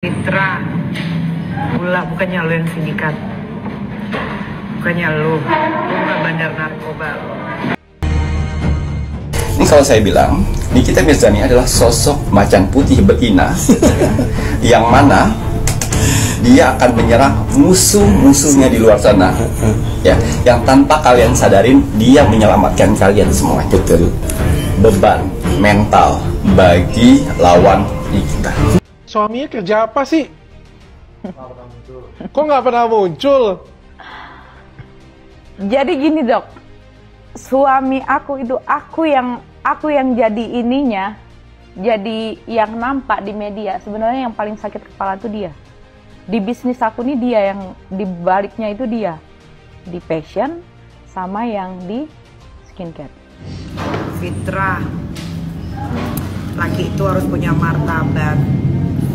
Fitra, pula bukannya lo yang sindikat, bukannya lo bukan bandar narkoba lo. Ini kalau saya bilang, Nikita Mirzani adalah sosok macan putih betina yang mana dia akan menyerang musuh-musuhnya di luar sana, ya, yang tanpa kalian sadarin dia menyelamatkan kalian semua. Betul. Beban mental bagi lawan Nikita. Suaminya kerja apa sih? Kok nggak pernah muncul? Jadi gini dok, suami aku itu aku yang jadi ininya, jadi yang nampak di media. Sebenarnya yang paling sakit kepala itu dia. Di bisnis aku nih dia yang di baliknya itu dia, di fashion sama yang di skincare. Fitra, laki itu harus punya martabat.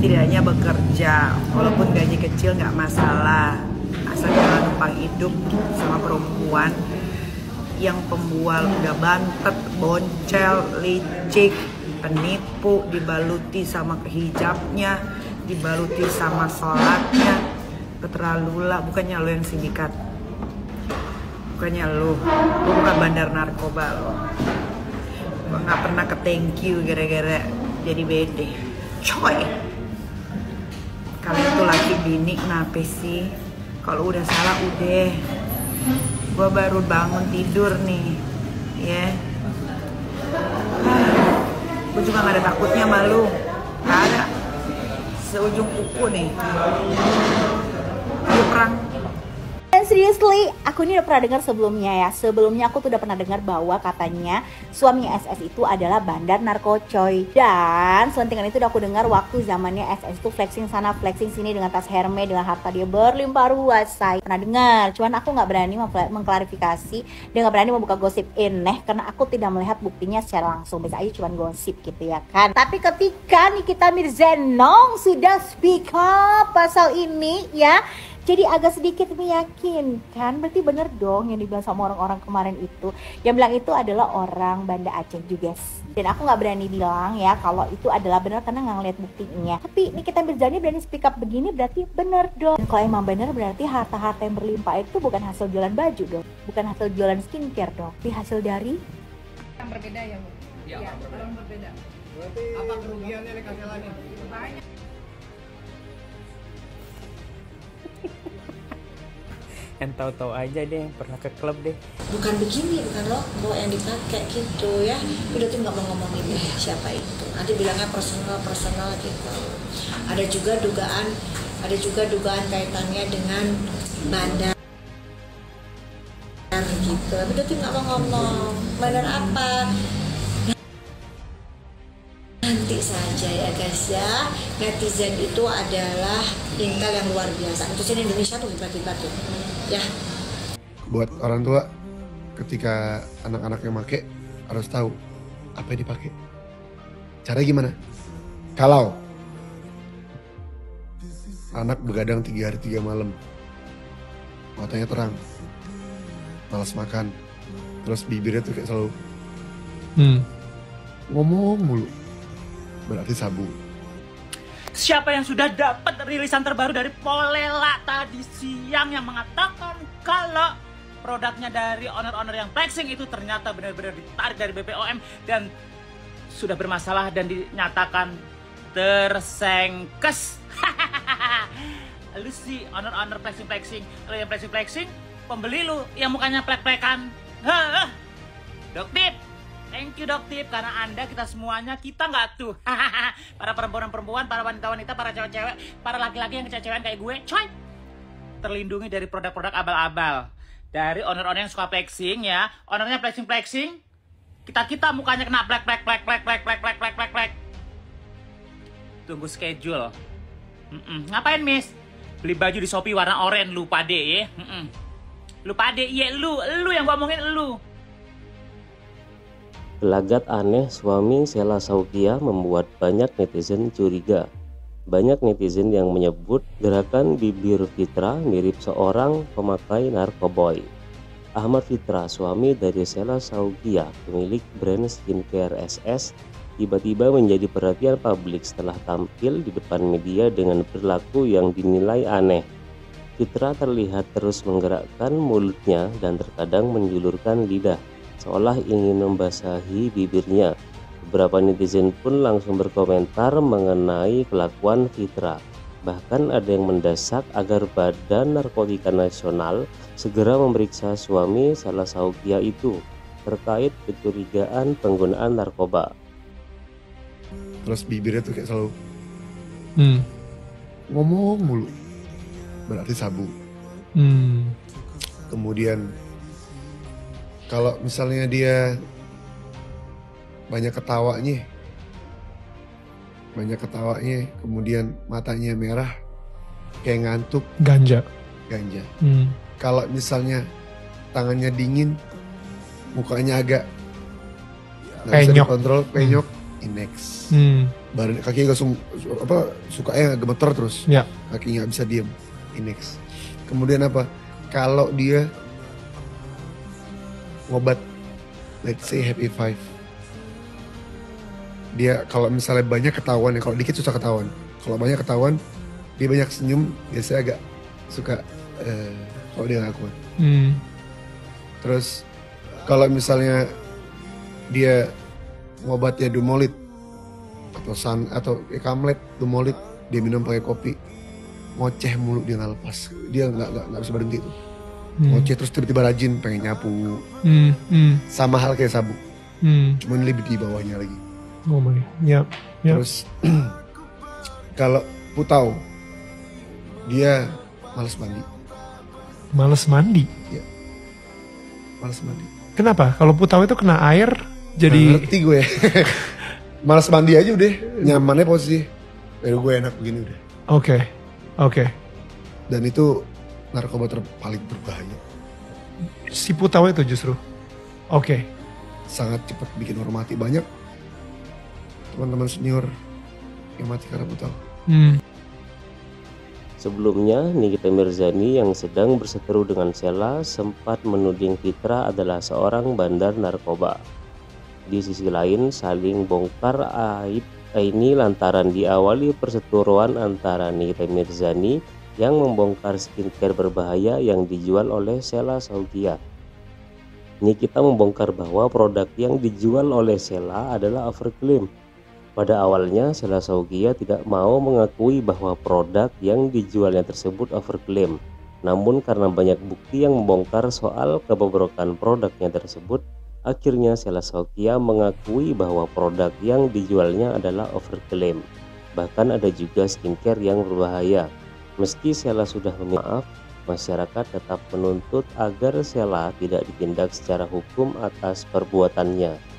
Setidaknya bekerja, walaupun gaji kecil nggak masalah, asal jangan numpang hidup sama perempuan yang pembual, udah bantet, boncel, licik, penipu, dibaluti sama hijabnya, dibaluti sama sholatnya. Keterlaluan, bukannya lo yang sindikat, bukannya lo bukan bandar narkoba lo. Gue nggak pernah ke thank you gara-gara jadi bede, coy. Kalian tuh laki bini kenapa sih? Kalau udah salah udah. Gua baru bangun tidur nih, ya. Gua juga gak ada takutnya malu, gak ada. Seujung kuku nih. Yuk perang. Dan seriously, aku ini udah pernah dengar sebelumnya ya. Sebelumnya aku tuh udah pernah dengar bahwa katanya suami SS itu adalah bandar narkocoy. Dan selentingan itu udah aku dengar waktu zamannya SS itu flexing sana flexing sini dengan tas Hermes, dengan harta dia berlimpah ruah. Saya pernah dengar, cuman aku nggak berani mengklarifikasi dan nggak berani membuka gosip ini karena aku tidak melihat buktinya secara langsung. Bisa aja cuman gosip gitu ya kan. Tapi ketika Nikita Mirzani sudah speak up pasal ini ya, jadi agak sedikit meyakinkan. Berarti bener dong yang dibilang sama orang-orang kemarin itu. Yang bilang itu adalah orang Banda Aceh juga. Dan aku gak berani bilang ya kalau itu adalah benar karena gak ngeliat buktinya. Tapi Nikita Mirzani berani speak up begini berarti bener dong. Dan kalau emang bener berarti harta-harta yang berlimpah itu bukan hasil jualan baju dong, bukan hasil jualan skincare dong, tapi hasil dari Yang berbeda ya Bu? Ya, orang berbeda. berarti apa kerugiannya nih Kak Sela nih? Banyak. Yang tahu-tahu aja deh, pernah ke klub deh. Bukan begini, bukan logo yang dipakai gitu ya. Udah tuh nggak mau ngomongin deh siapa itu. Nanti bilangnya personal gitu. Ada juga dugaan kaitannya dengan bandar gitu. Tapi udah tuh nggak mau ngomong bandar apa. Nanti saja ya guys ya. Netizen itu adalah intel yang luar biasa. Netizen Indonesia tuh hebat-hebat tuh. Ya. Buat orang tua, ketika anak-anaknya make harus tahu apa yang dipakai. Caranya gimana? Kalau anak begadang 3 hari 3 malam, matanya terang, malas makan, terus bibirnya tuh kayak selalu ngomong mulu, berarti sabu. Siapa yang sudah dapat rilisan terbaru dari Polela tadi siang yang mengatakan kalau produknya dari owner-owner yang flexing itu ternyata benar-benar ditarik dari BPOM dan sudah bermasalah dan dinyatakan tersengkes. Lu sih owner-owner flexing, lu yang flexing, pembeli lu yang mukanya plek-plekan. Dok Tip, thank you Dok Tip, karena Anda kita semuanya kita nggak tuh. Para perempuan-perempuan, para wanita-wanita, para cewek-cewek, para laki-laki yang kecewa kayak gue, coy, terlindungi dari produk-produk abal-abal. Dari owner-owner yang suka flexing ya, ownernya flexing, kita mukanya kena plek. Tunggu schedule. Ngapain Miss? Beli baju di Shopee warna oranye lu pade ya. Lu pade ya, lu yang gua omongin lu. Gelagat aneh suami Sela Saukia membuat banyak netizen curiga. Banyak netizen yang menyebut gerakan bibir Fitra mirip seorang pemakai narkoboy. Ahmad Fitra, suami dari Sela Saukia, pemilik brand skincare SS, tiba-tiba menjadi perhatian publik setelah tampil di depan media dengan perilaku yang dinilai aneh. Fitra terlihat terus menggerakkan mulutnya dan terkadang menjulurkan lidah, seolah ingin membasahi bibirnya. Beberapa netizen pun langsung berkomentar mengenai kelakuan Fitra. Bahkan ada yang mendesak agar Badan Narkotika Nasional segera memeriksa suami Sheila Shauqiah itu terkait kecurigaan penggunaan narkoba. Terus bibirnya tuh kayak selalu ngomong mulu, berarti sabu. Kemudian kalau misalnya dia banyak ketawanya, kemudian matanya merah kayak ngantuk, ganja. Kalau misalnya tangannya dingin, mukanya agak nggak bisa dikontrol, penyok, Inex. Badan kakinya sukanya gemeter terus, kakinya nggak bisa diem, Inex. Kemudian apa? Kalau dia ngobat, let's say Happy Five, dia kalau misalnya banyak ketahuan ya, kalau dikit susah ketahuan. Kalau banyak ketahuan, dia banyak senyum, biasanya agak suka kalau dia ngakuan. Terus kalau misalnya dia ngobatnya Dumolit atau Kamlet, Dumolit, dia minum pakai kopi, ngoceh mulu, dia nggak lepas, dia nggak bisa berhenti tuh. Ngoceh terus tiba-tiba rajin pengen nyapu. Sama hal kayak sabu, cuman lebih di bawahnya lagi. Terus kalau Putau, dia malas mandi. Ya, malas mandi. Kenapa? Kalau Putau itu kena air jadi... Ngerti gue. Malas mandi aja udah, nyamannya posisi. Dari gue enak begini udah. Oke. Dan itu narkoba paling berbahaya. Si Putau itu justru. Oke. Sangat cepat bikin orang mati. Banyak teman-teman senior yang mati karena Putau. Sebelumnya, Nikita Mirzani yang sedang berseteru dengan Sheila sempat menuding Fitra adalah seorang bandar narkoba. Di sisi lain, saling bongkar aib ini lantaran diawali perseteruan antara Nikita Mirzani yang membongkar skincare berbahaya yang dijual oleh Sheila Shauqiah. Nikita membongkar bahwa produk yang dijual oleh Sheila adalah overclaim. Pada awalnya, Sheila Shauqiah tidak mau mengakui bahwa produk yang dijualnya tersebut overclaim. Namun karena banyak bukti yang membongkar soal kebobrokan produknya tersebut, akhirnya Sheila Shauqiah mengakui bahwa produk yang dijualnya adalah overclaim. Bahkan ada juga skincare yang berbahaya. Meski Sheila sudah meminta maaf, masyarakat tetap menuntut agar Sheila tidak ditindak secara hukum atas perbuatannya.